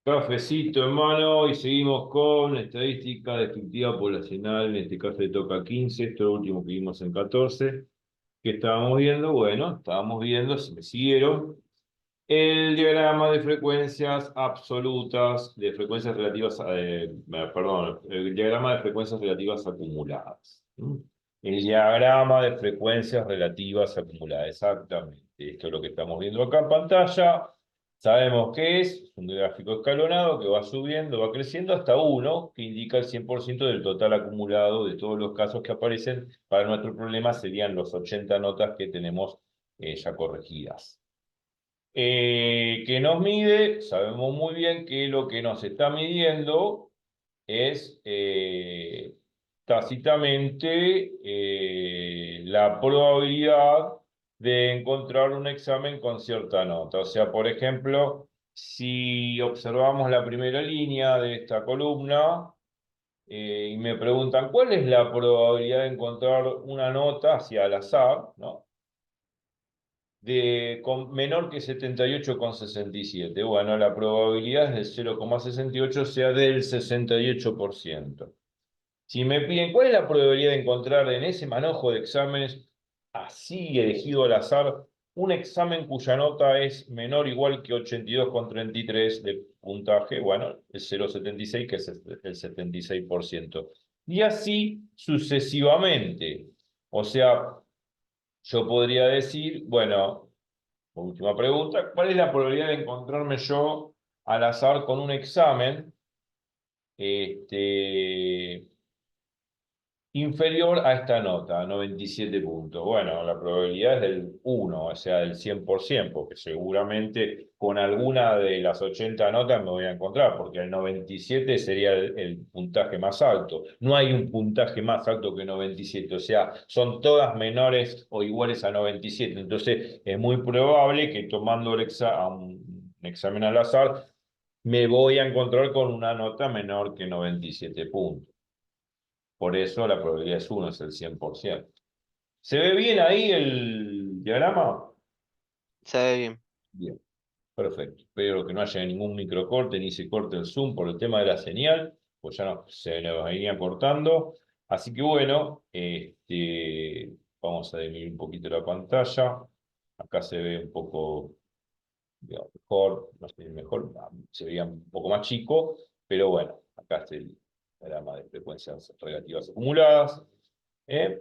Cafecito en mano y seguimos con estadística descriptiva poblacional, en este caso le toca 15, esto es lo último que vimos en 14. ¿Qué estábamos viendo? Bueno, estábamos viendo, si me siguieron, el diagrama de frecuencias absolutas, de frecuencias relativas a, perdón, el diagrama de frecuencias relativas acumuladas. ¿Mm? El diagrama de frecuencias relativas acumuladas, exactamente. Esto es lo que estamos viendo acá en pantalla. Sabemos que es un gráfico escalonado que va subiendo, va creciendo hasta 1, que indica el 100% del total acumulado de todos los casos que aparecen. Para nuestro problema serían los 80 notas que tenemos ya corregidas. Que nos mide, sabemos muy bien que lo que nos está midiendo es tácitamente la probabilidad de encontrar un examen con cierta nota. O sea, por ejemplo, si observamos la primera línea de esta columna y me preguntan cuál es la probabilidad de encontrar una nota hacia al azar, ¿no? Menor que 78,67. Bueno, la probabilidad es del 0,68, o sea, del 68%. Si me piden cuál es la probabilidad de encontrar en ese manojo de exámenes, así elegido al azar, un examen cuya nota es menor o igual que 82,33 de puntaje, bueno, el 0,76, que es el 76%. Y así sucesivamente. O sea, yo podría decir, bueno, última pregunta, ¿cuál es la probabilidad de encontrarme yo al azar con un examen este, inferior a esta nota, 97 puntos? Bueno, la probabilidad es del 1, o sea, del 100%, porque seguramente con alguna de las 80 notas me voy a encontrar, porque el 97 sería el puntaje más alto. No hay un puntaje más alto que 97, o sea, son todas menores o iguales a 97. Entonces, es muy probable que tomando un examen al azar, me voy a encontrar con una nota menor que 97 puntos. Por eso la probabilidad es 1, es el 100%. ¿Se ve bien ahí el diagrama? Se ve bien. Bien, perfecto. Espero que no haya ningún microcorte ni se corte el zoom por el tema de la señal, pues ya no, se nos venía cortando. Así que bueno, vamos a disminuir un poquito la pantalla. Acá se ve un poco, digamos, mejor, no sé, mejor, se veía un poco más chico, pero bueno, acá está el diagrama de frecuencias relativas acumuladas. ¿Eh?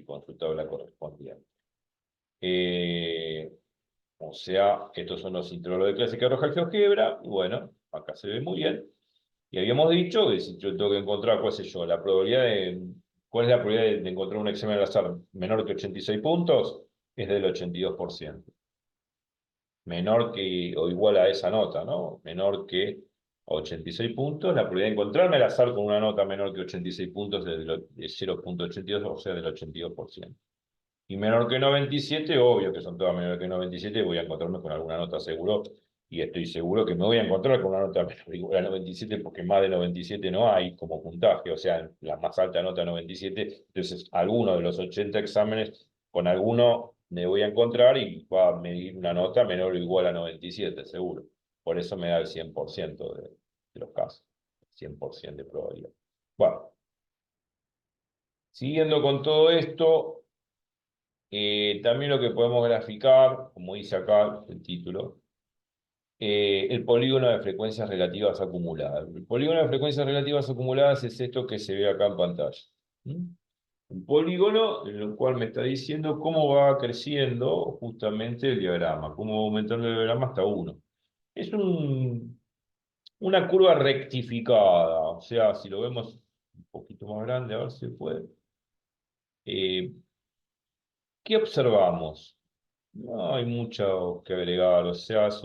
Consulta correspondiente. Eh, o sea, estos son los intervalos de clase que arroja el GeoGebra. Y bueno, acá se ve muy bien. Y habíamos dicho que si yo tengo que encontrar, cuál sé yo, la probabilidad ¿cuál es la probabilidad de encontrar un examen al azar menor que 86 puntos? Es del 82%. Menor que o igual a esa nota, ¿no? Menor que 86 puntos. La probabilidad de encontrarme al azar con una nota menor que 86 puntos es de 0,82, o sea, del 82%. Y menor que 97, obvio que son todas menores que 97, voy a encontrarme con alguna nota seguro, y estoy seguro que me voy a encontrar con una nota menor igual a 97, porque más de 97 no hay como puntaje, o sea, la más alta nota 97, entonces alguno de los 80 exámenes, con alguno me voy a encontrar y va a medir una nota menor o igual a 97, seguro. Por eso me da el 100% de los casos, 100% de probabilidad. Bueno, siguiendo con todo esto. También lo que podemos graficar, como dice acá el título, el polígono de frecuencias relativas acumuladas. El polígono de frecuencias relativas acumuladas es esto que se ve acá en pantalla. ¿Mm? Un polígono en el cual me está diciendo cómo va creciendo justamente el diagrama, cómo va aumentando el diagrama hasta 1. Es una curva rectificada, o sea, si lo vemos un poquito más grande, a ver si puede. Eh, ¿Qué observamos? No hay mucho que agregar, o sea, es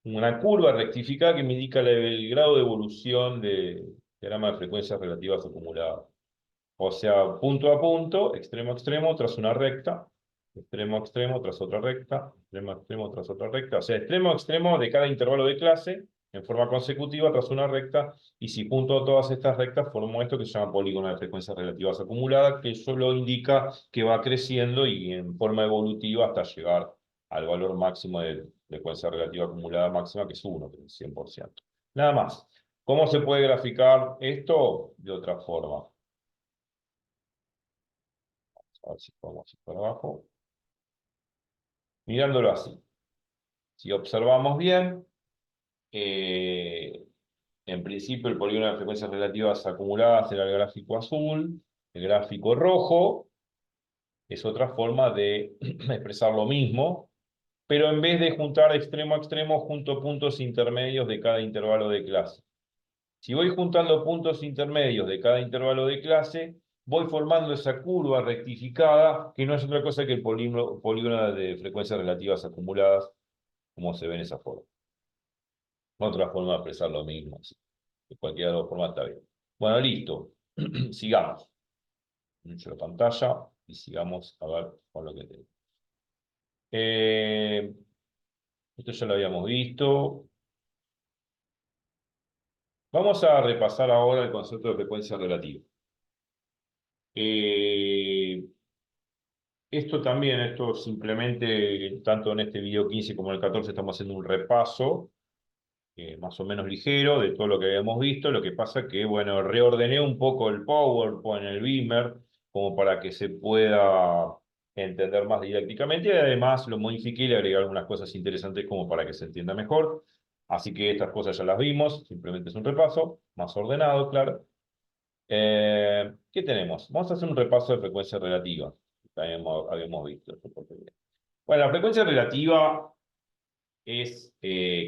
una curva rectificada que me indica el grado de evolución de diagrama de frecuencias relativas acumuladas. O sea, punto a punto, extremo a extremo, tras una recta, extremo a extremo, tras otra recta, extremo a extremo, tras otra recta. O sea, extremo a extremo de cada intervalo de clase, en forma consecutiva, tras una recta. Y si junto a todas estas rectas, formo esto que se llama polígono de frecuencias relativas acumuladas, que solo indica que va creciendo y en forma evolutiva hasta llegar al valor máximo de frecuencia relativa acumulada máxima, que es 1, que es 100%. Nada más. ¿Cómo se puede graficar esto? De otra forma. A ver si podemos ir para abajo. Mirándolo así. Si observamos bien, en principio el polígono de frecuencias relativas acumuladas era el gráfico azul, el gráfico rojo es otra forma de expresar lo mismo, pero en vez de juntar extremo a extremo, junto puntos intermedios de cada intervalo de clase. Si voy juntando puntos intermedios de cada intervalo de clase, voy formando esa curva rectificada, que no es otra cosa que el polígono de frecuencias relativas acumuladas, como se ve en esa forma. Otra forma de expresar lo mismo. De cualquiera de las formas está bien. Bueno, listo. Sigamos. Mucho la pantalla y sigamos a ver con lo que tenemos. Esto ya lo habíamos visto. Vamos a repasar ahora el concepto de frecuencia relativa. Esto simplemente, tanto en este video 15 como en el 14, estamos haciendo un repaso más o menos ligero de todo lo que habíamos visto. Lo que pasa que, bueno, reordené un poco el PowerPoint, el Beamer, como para que se pueda entender más didácticamente, y además lo modifiqué y le agregué algunas cosas interesantes como para que se entienda mejor. Así que estas cosas ya las vimos, simplemente es un repaso, más ordenado, claro. ¿Qué tenemos? Vamos a hacer un repaso de frecuencia relativa, que habíamos visto. Bueno, la frecuencia relativa es,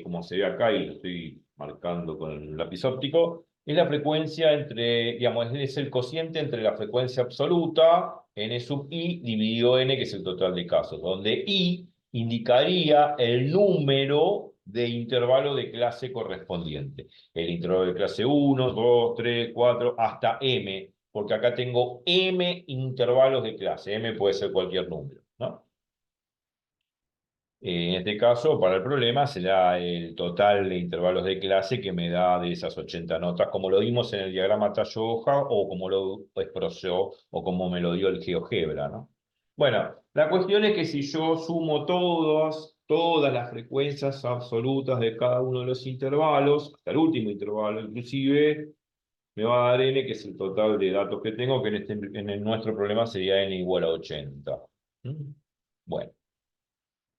como se ve acá, y lo estoy marcando con el lápiz óptico, es la frecuencia entre, digamos, es el cociente entre la frecuencia absoluta, n sub i, dividido n, que es el total de casos, donde i indicaría el número de intervalo de clase correspondiente. El intervalo de clase 1, 2, 3, 4, hasta m, porque acá tengo m intervalos de clase. M puede ser cualquier número, ¿no? En este caso, para el problema, será el total de intervalos de clase que me da de esas 80 notas, como lo vimos en el diagrama Tallo-Hoja, o como lo expresó, o como me lo dio el GeoGebra, ¿no? Bueno, la cuestión es que si yo sumo todas las frecuencias absolutas de cada uno de los intervalos, hasta el último intervalo inclusive, me va a dar n, que es el total de datos que tengo, que en nuestro problema sería n igual a 80. ¿Mm? Bueno.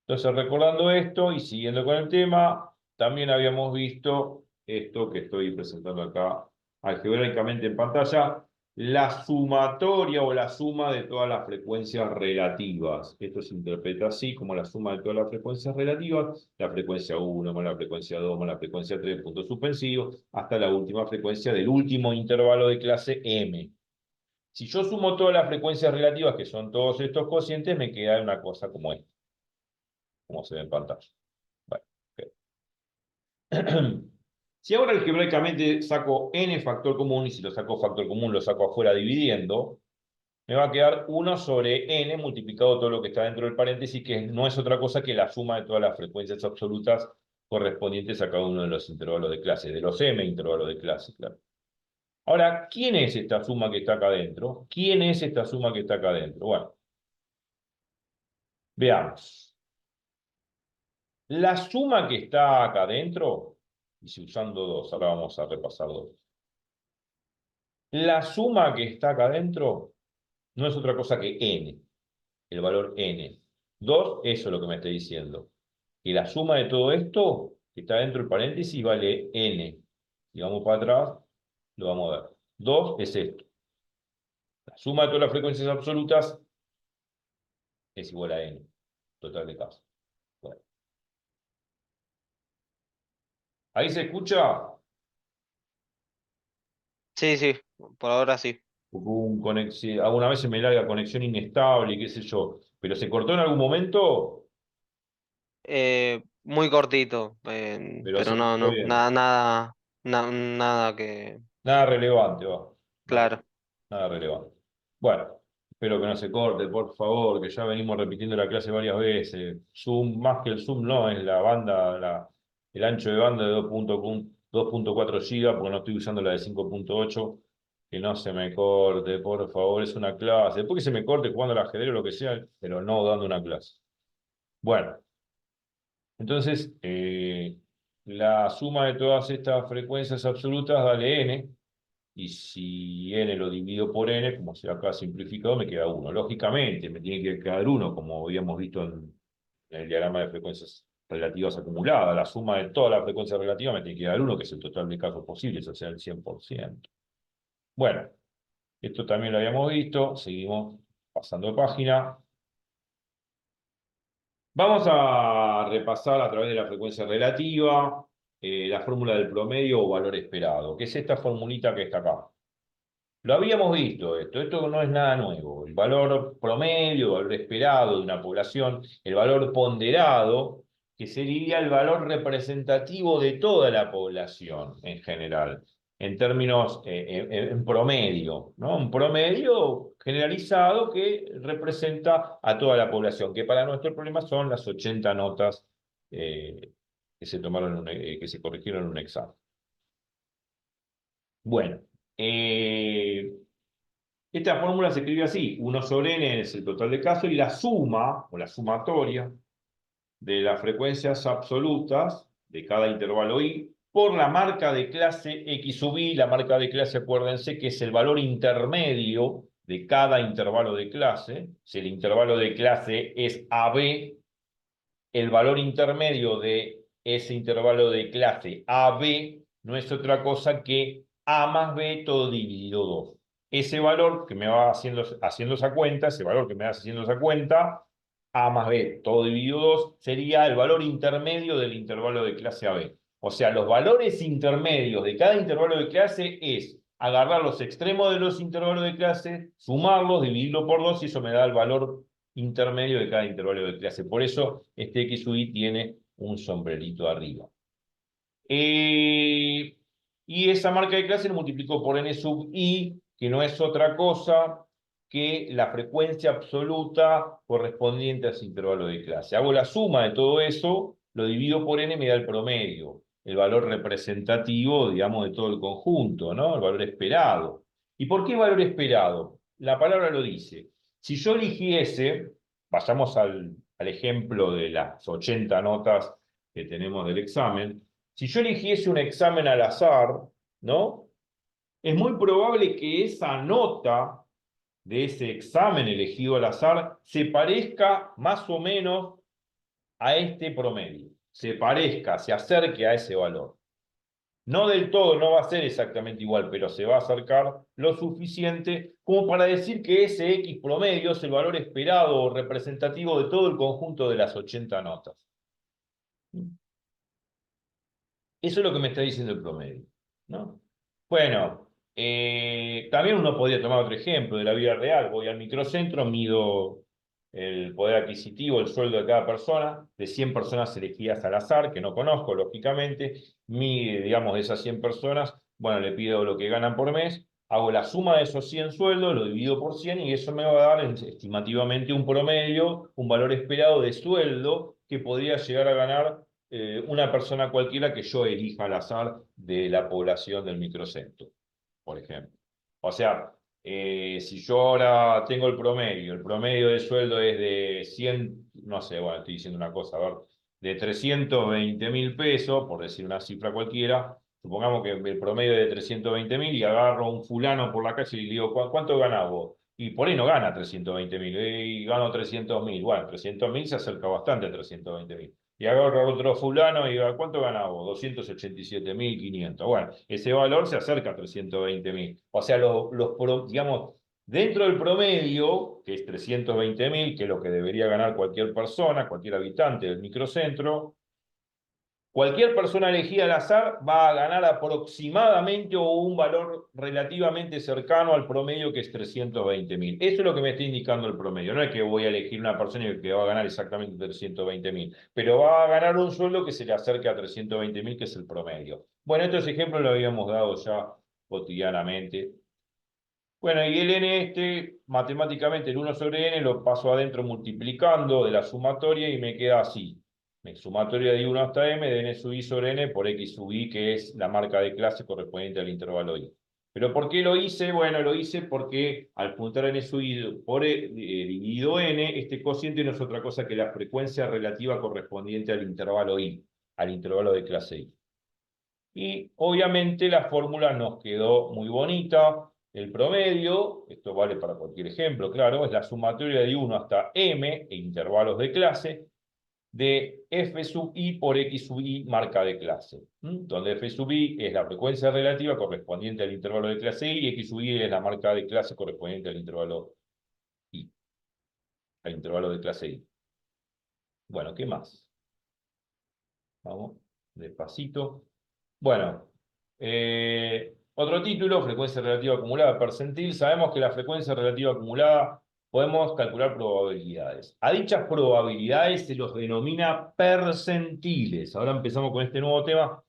Entonces, recordando esto y siguiendo con el tema, también habíamos visto esto que estoy presentando acá algebraicamente en pantalla, la sumatoria o la suma de todas las frecuencias relativas. Esto se interpreta así, como la suma de todas las frecuencias relativas, la frecuencia 1 más la frecuencia 2 más la frecuencia 3, punto suspensivo, hasta la última frecuencia del último intervalo de clase m. Si yo sumo todas las frecuencias relativas, que son todos estos cocientes, me queda una cosa como esta, como se ve en pantalla. Bueno, ok. Si ahora algebraicamente saco n factor común, y si lo saco factor común lo saco afuera dividiendo, me va a quedar 1 sobre n multiplicado todo lo que está dentro del paréntesis, que no es otra cosa que la suma de todas las frecuencias absolutas correspondientes a cada uno de los intervalos de clase, de los m intervalos de clase, claro. Ahora, ¿quién es esta suma que está acá adentro? ¿Quién es esta suma que está acá adentro? Bueno, veamos. La suma que está acá adentro, y si usando dos, ahora vamos a repasar dos. La suma que está acá adentro no es otra cosa que n, el valor n. 2, eso es lo que me está diciendo. Que la suma de todo esto, que está dentro del paréntesis, vale n. Si vamos para atrás, lo vamos a ver. 2 es esto. La suma de todas las frecuencias absolutas es igual a n, total de casos. Bueno. ¿Ahí se escucha? Sí, sí, por ahora sí. Hubo alguna vez se me larga conexión inestable y qué sé yo, pero se cortó en algún momento, Muy cortito, pero se pero escuchó bien. nada que, Nada relevante, va. Nada, claro. nada relevante. Bueno, espero que no se corte, por favor, que ya venimos repitiendo la clase varias veces. Zoom, más que el Zoom, no, es la banda, el ancho de banda de 2.4 GB, porque no estoy usando la de 5.8. Que no se me corte, por favor, es una clase. Después que se me corte jugando al ajedrez o lo que sea, pero no dando una clase. Bueno. Entonces, la suma de todas estas frecuencias absolutas vale n, y si n lo divido por n, como se acá simplificado, me queda 1. Lógicamente, me tiene que quedar 1, como habíamos visto en el diagrama de frecuencias relativas acumuladas. La suma de todas las frecuencias relativas me tiene que dar 1, que es el total de casos posibles, o sea, el 100%. Bueno, esto también lo habíamos visto. Seguimos pasando de página. Vamos a repasar a través de la frecuencia relativa la fórmula del promedio o valor esperado, que es esta formulita que está acá. Lo habíamos visto esto no es nada nuevo. El valor promedio, el valor esperado de una población, el valor ponderado, que sería el valor representativo de toda la población en general, en términos, en promedio, ¿no? Un promedio generalizado que representa a toda la población, que para nuestro problema son las 80 notas que se tomaron, que se corrigieron en un examen. Bueno, esta fórmula se escribe así: 1 sobre n es el total de casos y la suma, o la sumatoria, de las frecuencias absolutas de cada intervalo i por la marca de clase x sub i. La marca de clase, acuérdense que es el valor intermedio de cada intervalo de clase. Si el intervalo de clase es AB, el valor intermedio de ese intervalo de clase AB no es otra cosa que A más B todo dividido 2. Ese valor que me va haciendo esa cuenta, ese valor que me va haciendo esa cuenta, A más B todo dividido 2, sería el valor intermedio del intervalo de clase AB. O sea, los valores intermedios de cada intervalo de clase es agarrar los extremos de los intervalos de clase, sumarlos, dividirlo por 2 y eso me da el valor intermedio de cada intervalo de clase. Por eso este x sub i tiene un sombrerito arriba. Y esa marca de clase lo multiplicó por n sub i, que no es otra cosa que la frecuencia absoluta correspondiente a ese intervalo de clase. Hago la suma de todo eso, lo divido por n, me da el promedio, el valor representativo, digamos, de todo el conjunto, ¿no? El valor esperado. ¿Y por qué valor esperado? La palabra lo dice. Si yo eligiese, vayamos al ejemplo de las 80 notas que tenemos del examen. Si yo eligiese un examen al azar, ¿no? Es muy probable que esa nota de ese examen elegido al azar se parezca más o menos a este promedio. Se parezca, se acerque a ese valor. No del todo, no va a ser exactamente igual, pero se va a acercar lo suficiente como para decir que ese X promedio es el valor esperado o representativo de todo el conjunto de las 80 notas. Eso es lo que me está diciendo el promedio, ¿no? Bueno, también uno podría tomar otro ejemplo de la vida real. Voy al microcentro, mido el poder adquisitivo, el sueldo de cada persona, de 100 personas elegidas al azar, que no conozco, lógicamente. Digamos, de esas 100 personas, bueno, le pido lo que ganan por mes, hago la suma de esos 100 sueldos, lo divido por 100 y eso me va a dar estimativamente un promedio, un valor esperado de sueldo que podría llegar a ganar una persona cualquiera que yo elija al azar de la población del microcentro, por ejemplo. O sea, si yo ahora tengo el promedio de sueldo es de 100, no sé, bueno, estoy diciendo una cosa, a ver, de 320.000 pesos, por decir una cifra cualquiera. Supongamos que el promedio es de 320.000 y agarro a un fulano por la calle y le digo, ¿cuánto ganás vos? Y por ahí no gana 320.000, y gano 300.000. Bueno, 300.000 se acerca bastante a 320.000. Y agarro otro fulano y digo, ¿cuánto ganamos? 287.500. Bueno, ese valor se acerca a 320.000. O sea, digamos, dentro del promedio, que es 320.000, que es lo que debería ganar cualquier persona, cualquier habitante del microcentro, cualquier persona elegida al azar va a ganar aproximadamente o un valor relativamente cercano al promedio, que es 320.000. Eso es lo que me está indicando el promedio. No es que voy a elegir una persona que va a ganar exactamente 320.000, pero va a ganar un sueldo que se le acerque a 320.000, que es el promedio. Bueno, estos ejemplos los habíamos dado ya cotidianamente. Bueno, y el n matemáticamente el 1 sobre n lo paso adentro multiplicando de la sumatoria y me queda así. Sumatoria de 1 hasta m de n sub i sobre n por x sub i, que es la marca de clase correspondiente al intervalo i. ¿Pero por qué lo hice? Bueno, lo hice porque al juntar n subido por dividido n, este cociente no es otra cosa que la frecuencia relativa correspondiente al intervalo i, al intervalo de clase i. Y obviamente la fórmula nos quedó muy bonita. El promedio, esto vale para cualquier ejemplo, claro, es la sumatoria de 1 hasta m, e intervalos de clase, de f sub i por x sub i marca de clase, donde f sub i es la frecuencia relativa correspondiente al intervalo de clase i y x sub i es la marca de clase correspondiente al intervalo i, al intervalo de clase i. Bueno, ¿qué más? Vamos, despacito. Bueno, otro título, frecuencia relativa acumulada, percentil. Sabemos que la frecuencia relativa acumulada podemos calcular probabilidades. A dichas probabilidades se los denomina percentiles. Ahora empezamos con este nuevo tema.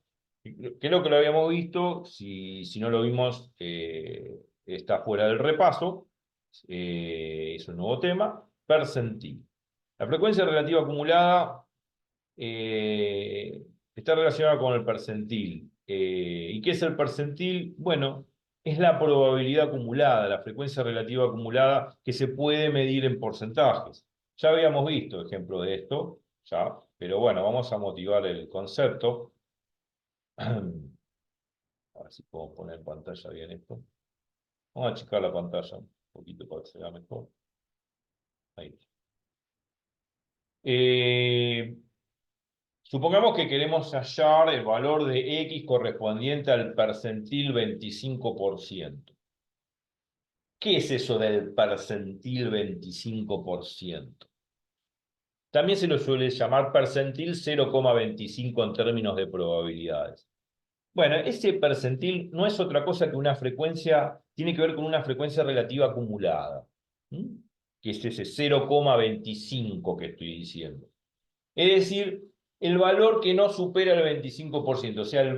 Creo que lo habíamos visto. Si no lo vimos, está fuera del repaso. Es un nuevo tema. Percentil. La frecuencia relativa acumulada está relacionada con el percentil. ¿Y qué es el percentil? Bueno, es la probabilidad acumulada, la frecuencia relativa acumulada que se puede medir en porcentajes. Ya habíamos visto ejemplo de esto, ya, pero bueno, vamos a motivar el concepto. A ver si puedo poner en pantalla bien esto. Vamos a achicar la pantalla un poquito para que se vea mejor. Ahí. Eh, Supongamos que queremos hallar el valor de X correspondiente al percentil 25%. ¿Qué es eso del percentil 25%? También se lo suele llamar percentil 0,25 en términos de probabilidades. Bueno, ese percentil no es otra cosa que una frecuencia, tiene que ver con una frecuencia relativa acumulada, ¿m? Que es ese 0,25 que estoy diciendo. Es decir, el valor que no supera el 25%. O sea,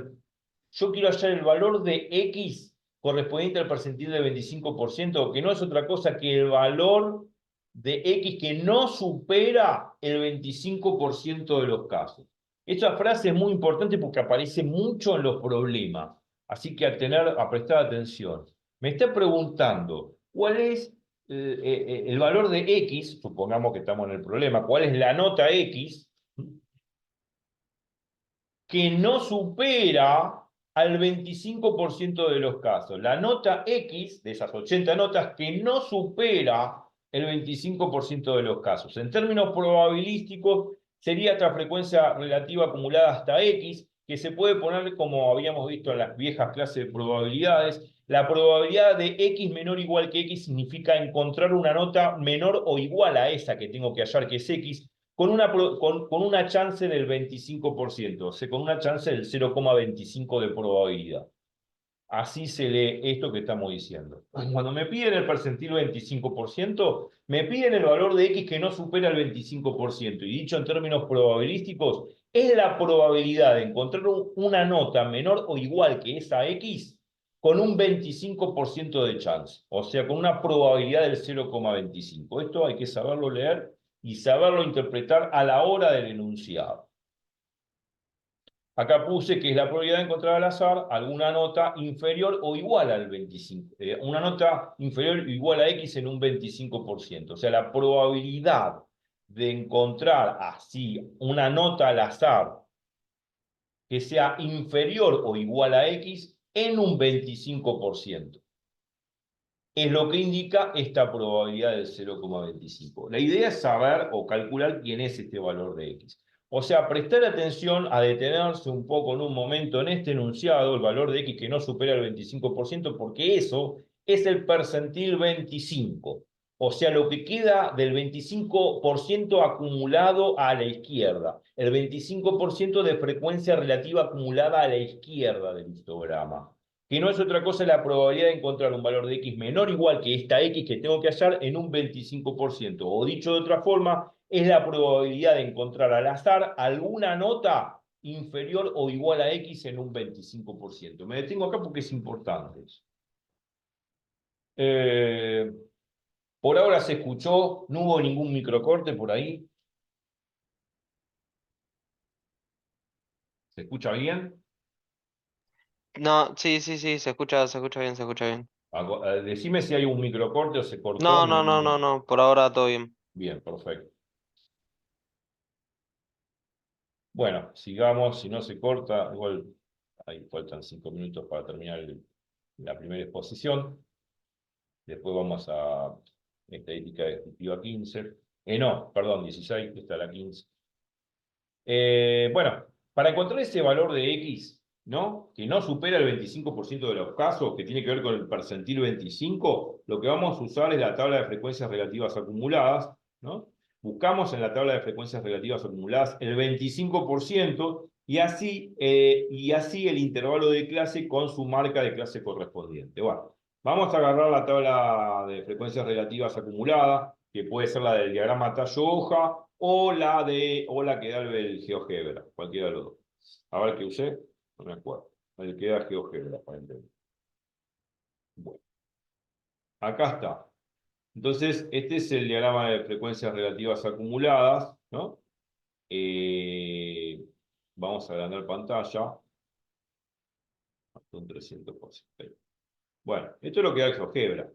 yo quiero hallar el valor de X correspondiente al percentil del 25%, que no es otra cosa que el valor de X que no supera el 25% de los casos. Esta frase es muy importante porque aparece mucho en los problemas. Así que a prestar atención. Me está preguntando, ¿cuál es el valor de X? Supongamos que estamos en el problema. ¿Cuál es la nota X que no supera al 25% de los casos? La nota X, de esas 80 notas, que no supera el 25% de los casos. En términos probabilísticos, sería esta frecuencia relativa acumulada hasta X, que se puede poner, como habíamos visto en las viejas clases de probabilidades. La probabilidad de X menor o igual que X significa encontrar una nota menor o igual a esa que tengo que hallar, que es X, con una chance del 25%, o sea, con una chance del 0,25 de probabilidad. Así se lee esto que estamos diciendo. Cuando me piden el percentil 25%, me piden el valor de X que no supera el 25%. Y dicho en términos probabilísticos, es la probabilidad de encontrar una nota menor o igual que esa X con un 25% de chance. O sea, con una probabilidad del 0,25. Esto hay que saberlo leer y saberlo interpretar a la hora del enunciado. Acá puse que es la probabilidad de encontrar al azar alguna nota inferior o igual al 25%. Una nota inferior o igual a X en un 25%. O sea, la probabilidad de encontrar así una nota al azar que sea inferior o igual a X en un 25%. Es lo que indica esta probabilidad del 0,25. La idea es saber o calcular quién es este valor de X. O sea, prestar atención a detenerse un poco en un momento en este enunciado, el valor de X que no supera el 25%, porque eso es el percentil 25. O sea, lo que queda del 25% acumulado a la izquierda. El 25% de frecuencia relativa acumulada a la izquierda del histograma, que no es otra cosa la probabilidad de encontrar un valor de X menor o igual que esta X que tengo que hallar en un 25%. O dicho de otra forma, es la probabilidad de encontrar al azar alguna nota inferior o igual a X en un 25%. Me detengo acá porque es importante eso. Eh, por ahora se escuchó, no hubo ningún microcorte por ahí. ¿Se escucha bien? No, sí, sí, sí, se escucha bien, se escucha bien. Decime si hay un microcorte o se cortó. No, no, no, no, no, por ahora todo bien. Bien, perfecto. Bueno, sigamos, si no se corta, igual ahí faltan 5 minutos para terminar la primera exposición. Después vamos a estadística descriptiva 15. No, perdón, 16, esta es la 15. Bueno, para encontrar ese valor de X, ¿no? Que no supera el 25% de los casos, que tiene que ver con el percentil 25, lo que vamos a usar es la tabla de frecuencias relativas acumuladas, ¿no? Buscamos en la tabla de frecuencias relativas acumuladas el 25% y así el intervalo de clase con su marca de clase correspondiente. Bueno, vamos a agarrar la tabla de frecuencias relativas acumuladas, que puede ser la del diagrama tallo-hoja o la que da el GeoGebra, cualquiera de los dos. A ver qué usé, no me acuerdo. El que da GeoGebra, aparentemente. Bueno, acá está. Entonces, este es el diagrama de frecuencias relativas acumuladas, ¿no? Eh, Vamos a agrandar pantalla hasta un 300%. Bueno, esto es lo que da el GeoGebra,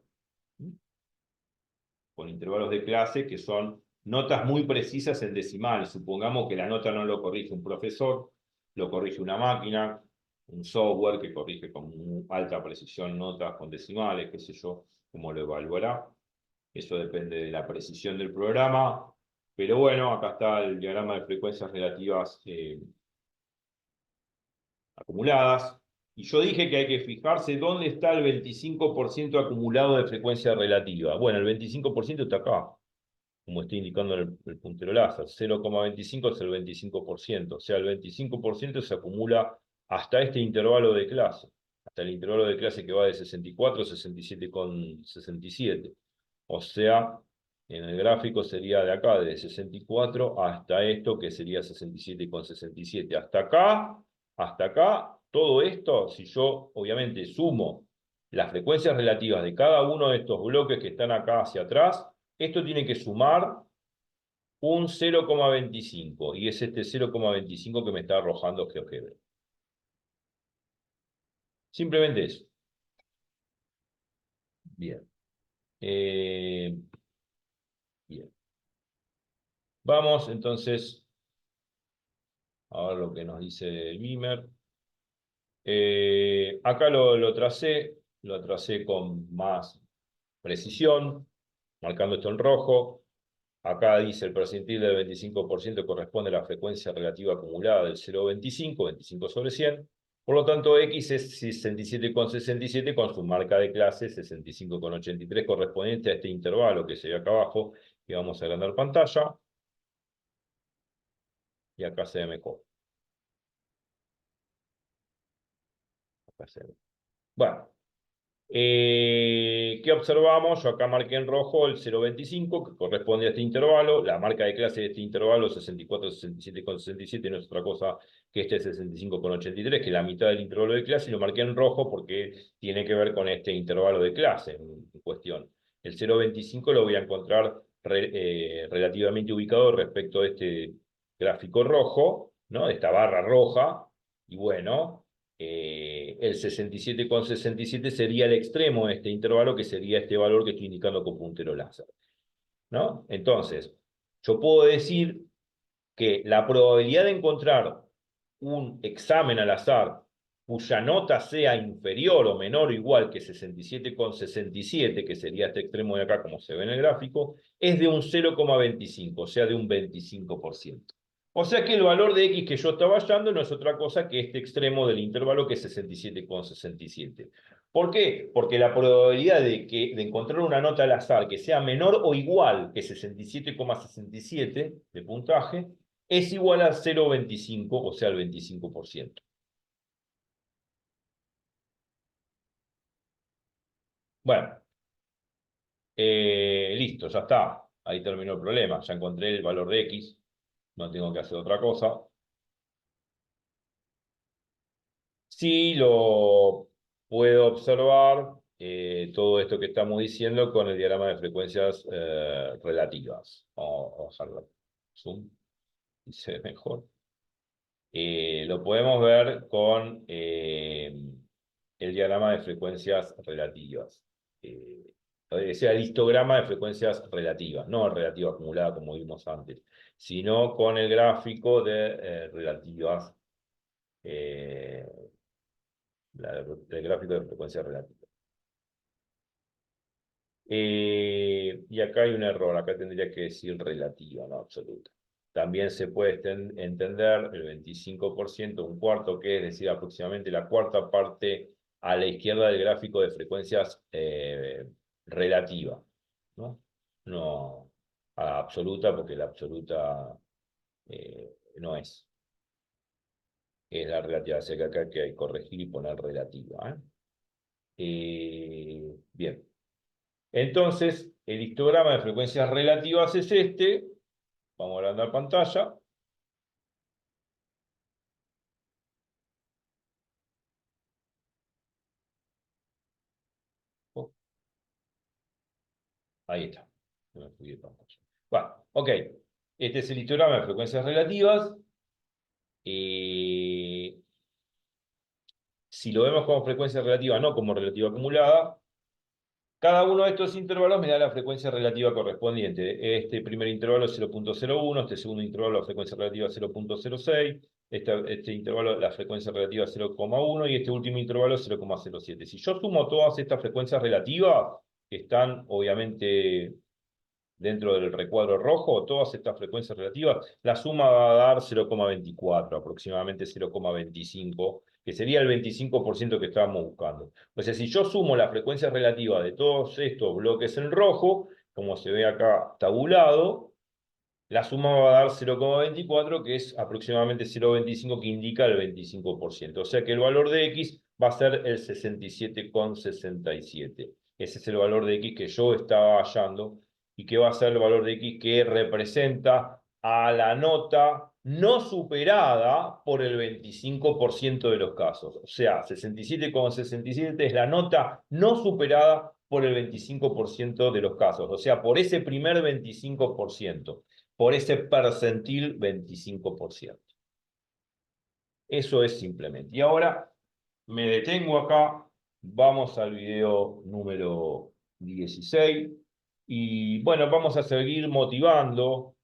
con intervalos de clase que son notas muy precisas en decimales. Supongamos que la nota no lo corrige un profesor, lo corrige una máquina, un software que corrige con alta precisión notas con decimales, qué sé yo, cómo lo evaluará. Eso depende de la precisión del programa. Pero bueno, acá está el diagrama de frecuencias relativas acumuladas. Y yo dije que hay que fijarse dónde está el 25% acumulado de frecuencia relativa. Bueno, el 25% está acá, como está indicando el puntero láser. 0,25 es el 25%, o sea, el 25% se acumula hasta este intervalo de clase, hasta el intervalo de clase que va de 64 a 67,67. O sea, en el gráfico sería de acá, de 64 hasta esto, que sería 67,67. Hasta acá, todo esto, si yo obviamente sumo las frecuencias relativas de cada uno de estos bloques que están acá hacia atrás, esto tiene que sumar un 0,25 y es este 0,25 que me está arrojando GeoGebra. Simplemente eso. Bien. Bien. Vamos entonces a ver lo que nos dice el Beamer. Acá lo tracé con más precisión, marcando esto en rojo. Acá dice el percentil del 25% corresponde a la frecuencia relativa acumulada del 0,25, 25 sobre 100. Por lo tanto, X es 67,67 con su marca de clase 65,83 correspondiente a este intervalo que se ve acá abajo, que vamos a agrandar pantalla. Y acá se ve mejor. Acá se ve. Bueno, ¿qué observamos? Yo acá marqué en rojo el 0,25, que corresponde a este intervalo. La marca de clase de este intervalo, 64,67,67, no es otra cosa que este 65,83, que es la mitad del intervalo de clase, y lo marqué en rojo porque tiene que ver con este intervalo de clase en cuestión. El 0,25 lo voy a encontrar relativamente ubicado respecto a este gráfico rojo, ¿no? Esta barra roja, y bueno el 67,67 sería el extremo de este intervalo, que sería este valor que estoy indicando con puntero láser, ¿no? Entonces, yo puedo decir que la probabilidad de encontrar un examen al azar cuya nota sea inferior o menor o igual que 67,67, que sería este extremo de acá, como se ve en el gráfico, es de un 0,25, o sea, de un 25%. O sea que el valor de X que yo estaba hallando no es otra cosa que este extremo del intervalo, que es 67,67. ¿Por qué? Porque la probabilidad de encontrar una nota al azar que sea menor o igual que 67,67 de puntaje es igual a 0,25, o sea, al 25%. Bueno, listo, ya está. Ahí terminó el problema. Ya encontré el valor de X. No tengo que hacer otra cosa. Sí lo puedo observar, todo esto que estamos diciendo con el diagrama de frecuencias relativas. Vamos a bajarlo. Zoom. Y se ve mejor. Lo podemos ver con el diagrama de frecuencias relativas. O sea, el histograma de frecuencias relativas, no relativa acumulada como vimos antes, sino con el gráfico de relativas, el gráfico de frecuencias relativas. Y acá hay un error, acá tendría que decir relativa, no absoluta. También se puede entender el 25%, un cuarto, que es decir, aproximadamente la cuarta parte a la izquierda del gráfico de frecuencias relativa, ¿no? No absoluta, porque la absoluta no es la relativa, así que acá hay que corregir y poner relativa, ¿eh? Bien. Entonces, el histograma de frecuencias relativas es este. Vamos a agrandar pantalla. Oh, ahí está. Me fui de pantalla. Bueno, ok. Este es el histograma de frecuencias relativas. Si lo vemos como frecuencia relativa, no como relativa acumulada, cada uno de estos intervalos me da la frecuencia relativa correspondiente. Este primer intervalo es 0.01, este segundo intervalo la frecuencia relativa es 0.06, este intervalo la frecuencia relativa es 0,1 y este último intervalo es 0,07. Si yo sumo todas estas frecuencias relativas, que están obviamente dentro del recuadro rojo, todas estas frecuencias relativas, la suma va a dar 0,24, aproximadamente 0,25, que sería el 25% que estábamos buscando. O sea, si yo sumo la frecuencia relativa de todos estos bloques en rojo, como se ve acá tabulado, la suma va a dar 0,24, que es aproximadamente 0,25, que indica el 25%. O sea que el valor de X va a ser el 67,67. Ese es el valor de X que yo estaba hallando y que va a ser el valor de X que representa a la nota no superada por el 25% de los casos. O sea, 67,67 es la nota no superada por el 25% de los casos. O sea, por ese primer 25%, por ese percentil 25%. Eso es simplemente. Y ahora me detengo acá, vamos al video número 16 y bueno, vamos a seguir motivando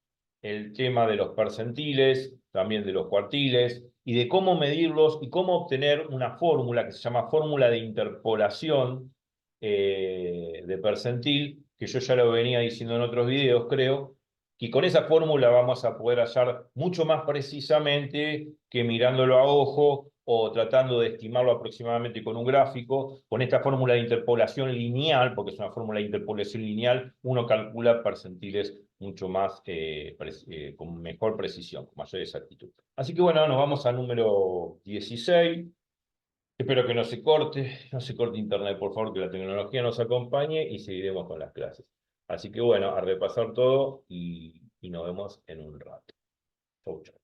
el tema de los percentiles, también de los cuartiles y de cómo medirlos y cómo obtener una fórmula que se llama fórmula de interpolación de percentil, que yo ya lo venía diciendo en otros videos, creo, y con esa fórmula vamos a poder hallar mucho más precisamente que mirándolo a ojo o tratando de estimarlo aproximadamente con un gráfico. Con esta fórmula de interpolación lineal, porque es una fórmula de interpolación lineal, uno calcula percentiles mucho más, con mejor precisión, con mayor exactitud. Así que bueno, nos vamos al número 16. Espero que no se corte internet, por favor, que la tecnología nos acompañe y seguiremos con las clases. Así que bueno, a repasar todo y nos vemos en un rato. Chau, chau.